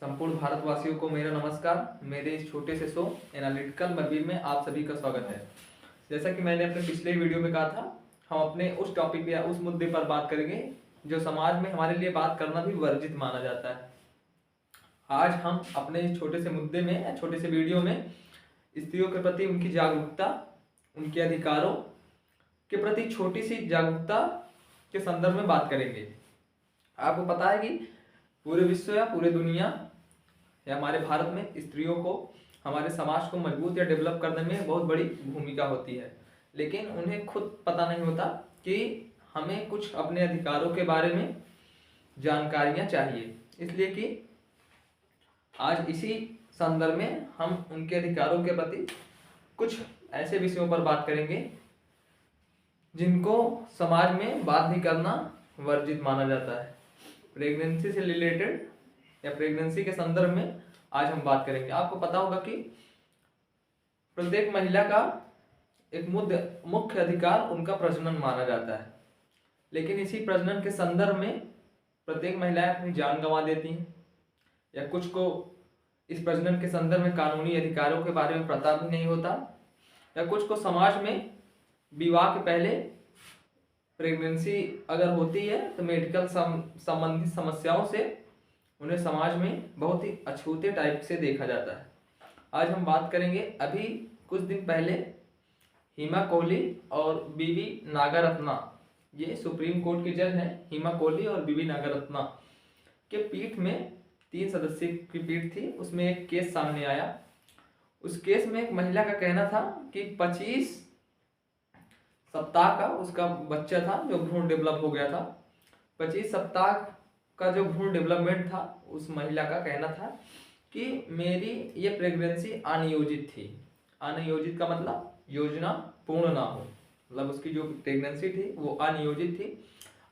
संपूर्ण भारतवासियों को मेरा नमस्कार। मेरे इस छोटे से शो एनालिटिकल मर्बी में आप सभी का स्वागत है। जैसा कि मैंने अपने पिछले वीडियो में कहा था, हम अपने उस टॉपिक या उस मुद्दे पर बात करेंगे जो समाज में हमारे लिए बात करना भी वर्जित माना जाता है। आज हम अपने इस छोटे से मुद्दे में या छोटे से वीडियो में स्त्रियों के प्रति उनकी जागरूकता, उनके अधिकारों के प्रति छोटी सी जागरूकता के संदर्भ में बात करेंगे। आपको पता है कि पूरे विश्व या पूरे दुनिया या हमारे भारत में स्त्रियों को, हमारे समाज को मजबूत या डेवलप करने में बहुत बड़ी भूमिका होती है, लेकिन उन्हें खुद पता नहीं होता कि हमें कुछ अपने अधिकारों के बारे में जानकारियां चाहिए। इसलिए कि आज इसी संदर्भ में हम उनके अधिकारों के प्रति कुछ ऐसे विषयों पर बात करेंगे जिनको समाज में बात नहीं करना वर्जित माना जाता है। प्रेगनेंसी से रिलेटेड या प्रेगनेंसी के संदर्भ में आज हम बात करेंगे। आपको पता होगा कि प्रत्येक महिला का एक मुख्य अधिकार उनका प्रजनन माना जाता है, लेकिन इसी प्रजनन के संदर्भ में प्रत्येक महिलाएं अपनी जान गंवा देती हैं, या कुछ को इस प्रजनन के संदर्भ में कानूनी अधिकारों के बारे में पता भी नहीं होता, या कुछ को समाज में विवाह के पहले प्रेगनेंसी अगर होती है तो मेडिकल संबंधित समस्याओं से उन्हें समाज में बहुत ही अछूते टाइप से देखा जाता है। आज हम बात करेंगे, अभी कुछ दिन पहले हिमा कोहली और बीबी नागरत्ना, ये सुप्रीम कोर्ट की जज हैं, हिमा कोहली और बीबी नागरत्ना के पीठ में 3 सदस्य की पीठ थी, उसमें एक केस सामने आया। उस केस में एक महिला का कहना था कि 25 सप्ताह का उसका बच्चा था जो भ्रूण डेवलप हो गया था। 25 सप्ताह का जो भ्रूण डेवलपमेंट था, उस महिला का कहना था कि मेरी ये प्रेगनेंसी अनियोजित थी। अनियोजित का मतलब योजना पूर्ण ना हो, मतलब उसकी जो प्रेगनेंसी थी वो अनियोजित थी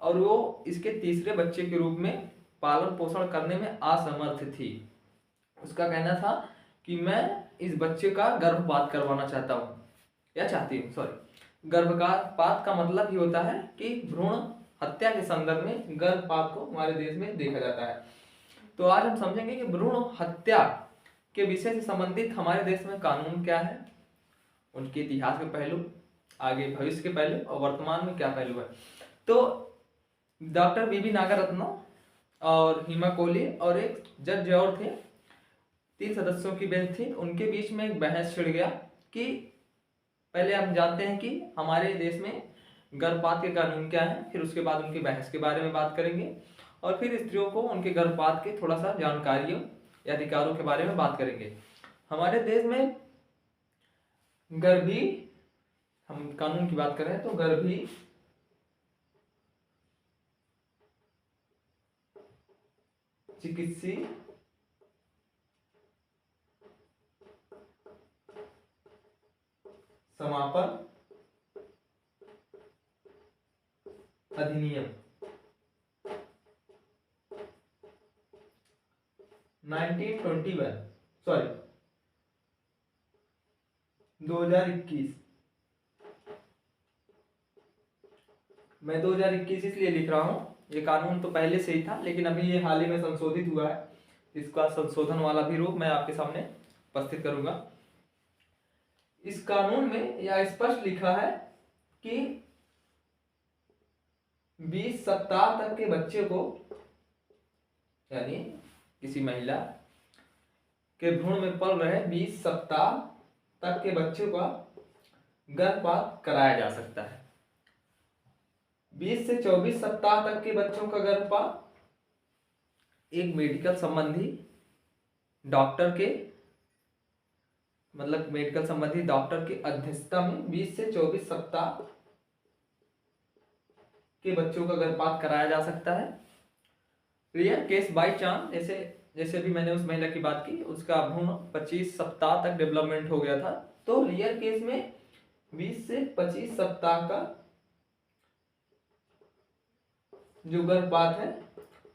और वो इसके तीसरे बच्चे के रूप में पालन पोषण करने में असमर्थ थी। उसका कहना था कि मैं इस बच्चे का गर्भपात करवाना चाहता हूँ या चाहती हूँ। गर्भपात का मतलब ही होता है कि भ्रूण हत्या के संदर्भ में गर्भपात को हमारे देश में देखा जाता है। तो आज हम समझेंगे कि भ्रूण हत्या के विषय से संबंधित हमारे देश में कानून क्या है, उनके इतिहास के पहलू, आगे भविष्य के पहलू और वर्तमान में क्या पहलू है। तो डॉक्टर बीबी नागरत्ना और हिमा कोहली और एक जज और थे, 3 सदस्यों की बेंच थी, उनके बीच में एक बहस छिड़ गया कि पहले हम जानते हैं कि हमारे देश में गर्भपात के कानून क्या है, फिर उसके बाद उनकी बहस के बारे में बात करेंगे और फिर स्त्रियों को उनके गर्भपात के थोड़ा सा जानकारियों या अधिकारों के बारे में बात करेंगे। हमारे देश में गर्भी, हम कानून की बात करें तो गर्भी चिकित्सीय समापन अधिनियम 2021, मैं 2021 इसलिए लिख रहा हूँ, ये कानून तो पहले से ही था लेकिन अभी ये हाल ही में संशोधित हुआ है। इसका संशोधन वाला भी रूप मैं आपके सामने उपस्थित करूंगा। इस कानून में यह स्पष्ट लिखा है कि 20 सप्ताह तक के बच्चे को, यानी किसी महिला के भ्रूण में पल रहे 20 सप्ताह तक के बच्चे का गर्भपात कराया जा सकता है। 20 से 24 सप्ताह तक के बच्चों का गर्भपात एक मेडिकल संबंधी डॉक्टर के, मतलब मेडिकल संबंधी डॉक्टर की अध्यक्षता में 20 से 24 सप्ताह के बच्चों का गर्भपात कराया जा सकता है। रियल केस बाय चांस, जैसे भी मैंने उस महिला की बात की, उसका भ्रूण 25 सप्ताह तक डेवलपमेंट हो गया था, तो रियल केस में 20 से 25 सप्ताह का जो गर्भपात है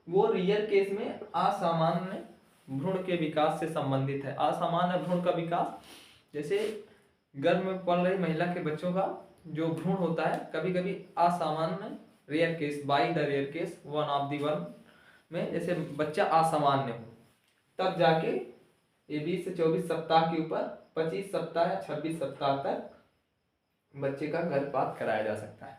वो रियल केस में असामान्य भ्रूण के विकास से संबंधित है। असामान्य भ्रूण का विकास, जैसे गर्भ में पल रही महिला के बच्चों का जो भ्रूण होता है, कभी कभी असामान्य, rare case, by the rare case, one of the one में जैसे बच्चा असामान्य हो, तब जाके ये 20 से 24 सप्ताह के ऊपर 25 सप्ताह या 26 सप्ताह तक बच्चे का गर्भपात कराया जा सकता है।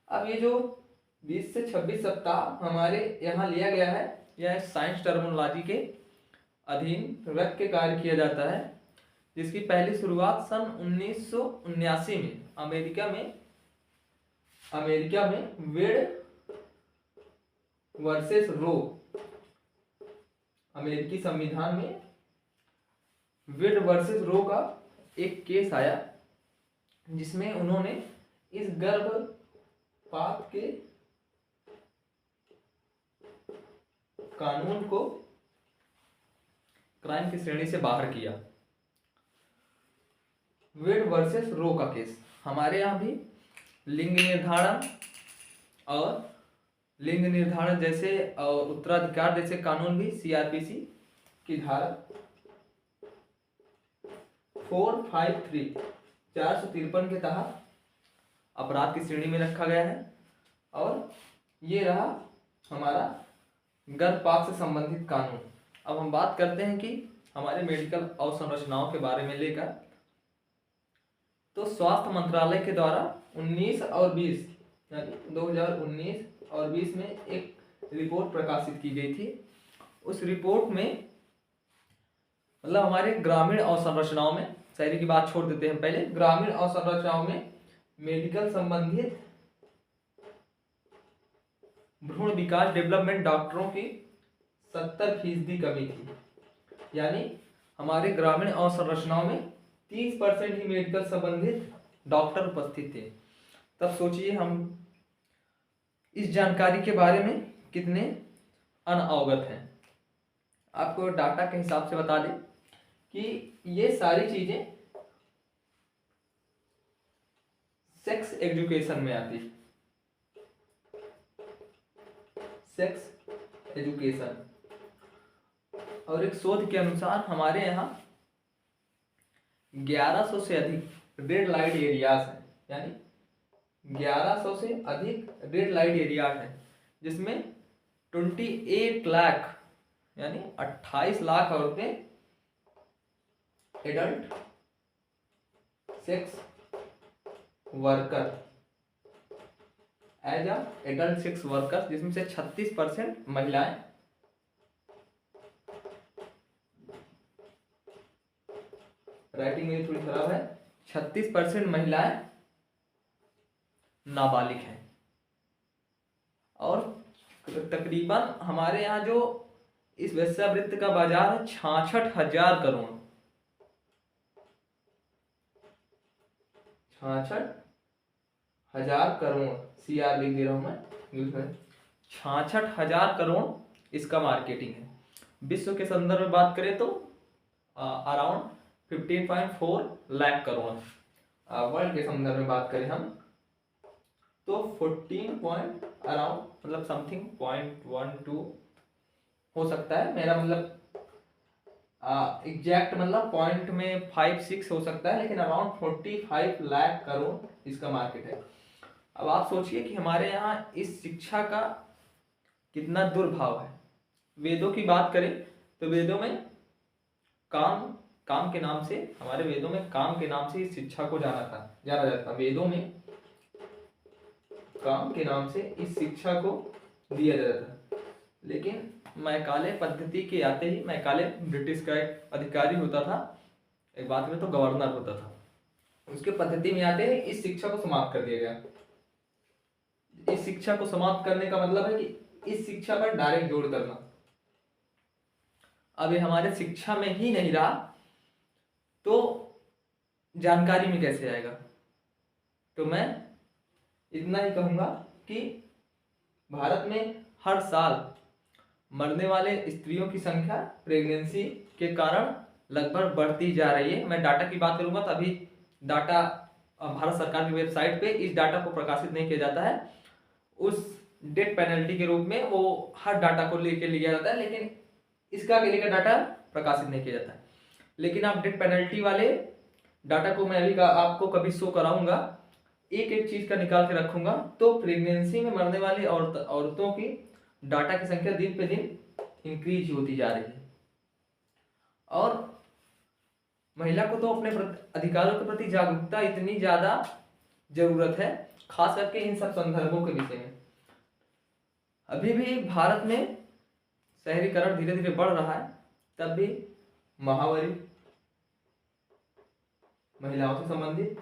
अब ये जो 20 से 26 सप्ताह हमारे यहाँ लिया गया है, यह साइंस टर्मिनोलॉजी के अधीन रख के कार्य किया जाता है, जिसकी पहली शुरुआत सन 1979 में अमेरिका में वेड वर्सेस रो, अमेरिकी संविधान में वेड वर्सेस रो का एक केस आया, जिसमें उन्होंने इस गर्भपात के कानून को क्राइम की श्रेणी से बाहर किया। वेड वर्सेस रो का केस। हमारे यहाँ भी लिंग निर्धारण जैसे और उत्तराधिकार जैसे कानून भी सीआरपीसी की धारा 453 के तहत अपराध की श्रेणी में रखा गया है। और ये रहा हमारा गर्भपात से संबंधित कानून। अब हम बात करते हैं कि हमारे मेडिकल अवसंरचनाओं के बारे में लेकर, तो स्वास्थ्य मंत्रालय के द्वारा 19 और 20 यानी 2019 और 20 में एक रिपोर्ट प्रकाशित की गई थी। उस रिपोर्ट में मतलब हमारे ग्रामीण अवसंरचनाओं में, शहरी की बात छोड़ देते हैं पहले, ग्रामीण अवसंरचनाओं में मेडिकल संबंधित भ्रूण विकास डेवलपमेंट डॉक्टरों की 70% कमी थी। यानी हमारे ग्रामीण अवसंरचनाओं में 30% ही मेडिकल संबंधित डॉक्टर उपस्थित थे। तब सोचिए हम इस जानकारी के बारे में कितने अनअवगत हैं। आपको डाटा के हिसाब से बता दें कि ये सारी चीजें सेक्स एजुकेशन में आती है। सेक्स एजुकेशन, और एक शोध के अनुसार हमारे यहाँ 1100 से अधिक रेड लाइट एरियाज हैं, यानी 1100 से अधिक रेड लाइट एरियाज हैं, जिसमें 28 लाख यानी 28 लाख औरतें adult sex worker as a adult sex worker, जिसमें से 36% महिलाएं, राइटिंग मेरी थोड़ी खराब है, 36% महिलाएं नाबालिग हैं। और तकरीबन हमारे यहाँ जो इस वेश्यावृत्ति का बाजार है 66,000 करोड़, 66,000 करोड़, CR लिख दे रहा हूं मैं, 66,000 करोड़ इसका मार्केटिंग है। विश्व के संदर्भ में बात करें तो अराउंड 15.4 लाख करोड़। वर्ल्ड के संदर्भ में बात करें हम तो 14 पॉइंट अराउंड मतलब समथिंग 0.12 हो सकता है, मेरा मतलब एग्जैक्ट मतलब पॉइंट में 5-6 हो सकता है, लेकिन अराउंड 45 लाख करोड़ इसका मार्केट है। अब आप सोचिए कि हमारे यहाँ इस शिक्षा का कितना दुर्भाव है। वेदों की बात करें तो वेदों में काम के नाम से, हमारे वेदों में काम के नाम से इस शिक्षा को जाना जाता था। वेदों में काम के नाम से इस शिक्षा को दिया जाता था, लेकिन मैकाले पद्धति के आते ही, मैकाले ब्रिटिश का एक अधिकारी होता था, एक बात में तो गवर्नर होता था, उसके पद्धति में आते ही इस शिक्षा को समाप्त कर दिया गया। इस शिक्षा को समाप्त करने का मतलब है कि इस शिक्षा पर डायरेक्ट जोड़ करना। अब ये हमारे शिक्षा में ही नहीं रहा तो जानकारी में कैसे आएगा। तो मैं इतना ही कहूंगा कि भारत में हर साल मरने वाले स्त्रियों की संख्या प्रेगनेंसी के कारण लगभग बढ़ती जा रही है। मैं डाटा की बात करूंगा तो अभी डाटा भारत सरकार की वेबसाइट पे इस डाटा को प्रकाशित नहीं किया जाता है, उस डेथ पेनल्टी के रूप में वो हर डाटा को लेके लिया जाता है, लेकिन इसका लेकर डाटा प्रकाशित नहीं किया जाता है। लेकिन आप डेथ पेनल्टी वाले डाटा को मैं अभी आपको कभी शो कराऊंगा, एक एक चीज का निकाल के रखूंगा। तो प्रेगनेंसी में मरने वाली औरतों की डाटा की संख्या दिन पे दिन इंक्रीज होती जा रही है। और महिला को तो अपने अधिकारों के प्रति जागरूकता इतनी ज्यादा जरूरत है, खास करके इन सब संदर्भों के विषय में। अभी भी भारत में शहरीकरण धीरे धीरे बढ़ रहा है, तब भी महावारी महिलाओं से संबंधित,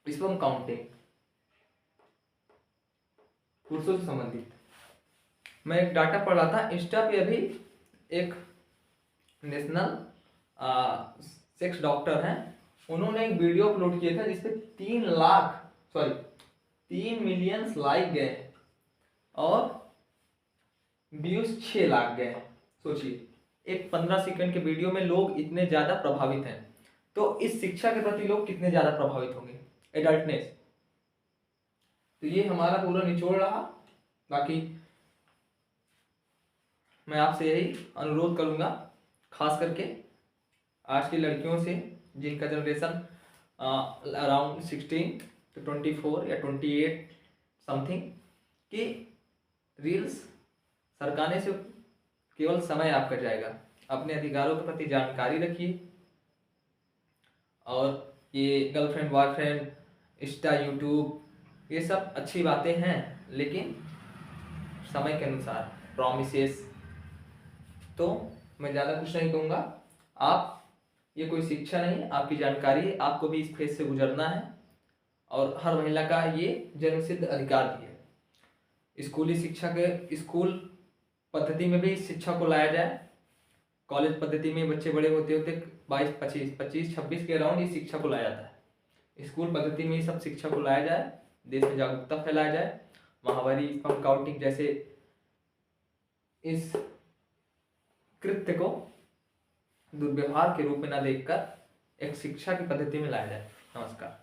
स्पर्म काउंटिंग पुरुषों से संबंधित। मैं एक डाटा पढ़ रहा था इंस्टा पे, अभी एक नेशनल सेक्स डॉक्टर हैं, उन्होंने एक वीडियो अपलोड किया था जिसपे 3 मिलियन लाइक गए और व्यूज 6 लाख गए। सोचिए, एक 15 सेकंड के वीडियो में लोग इतने ज्यादा प्रभावित हैं, तो इस शिक्षा के प्रति लोग कितने ज्यादा प्रभावित होंगे, एडल्टनेस। तो ये हमारा पूरा निचोड़ रहा। बाकी मैं आपसे यही अनुरोध करूंगा, खास करके आज की लड़कियों से जिनका जनरेशन अराउंड 16 to 24 या 28 समथिंग, कि रील्स सरकाने से केवल समय आपका जाएगा। अपने अधिकारों के प्रति जानकारी रखिए, और ये गर्लफ्रेंड बॉयफ्रेंड, इंस्टा, यूट्यूब, ये सब अच्छी बातें हैं, लेकिन समय के अनुसार, प्रॉमिसेस। तो मैं ज़्यादा कुछ नहीं कहूँगा। आप, ये कोई शिक्षा नहीं, आपकी जानकारी है, आपको भी इस फेज से गुजरना है, और हर महिला का ये जन्मसिद्ध अधिकार भी है। स्कूली शिक्षा के, स्कूल पद्धति में भी इस शिक्षा को लाया जाए। कॉलेज पद्धति में बच्चे बड़े होते होते 25, 26 के अराउंड इस शिक्षा को लाया जाता है। स्कूल पद्धति में ये सब शिक्षा को लाया जाए, देश में जागरूकता फैलाया जाए। महावारी, स्पर्म काउंटिंग जैसे इस कृत्य को दुर्व्यवहार के रूप में न देखकर एक शिक्षा की पद्धति में लाया जाए। नमस्कार।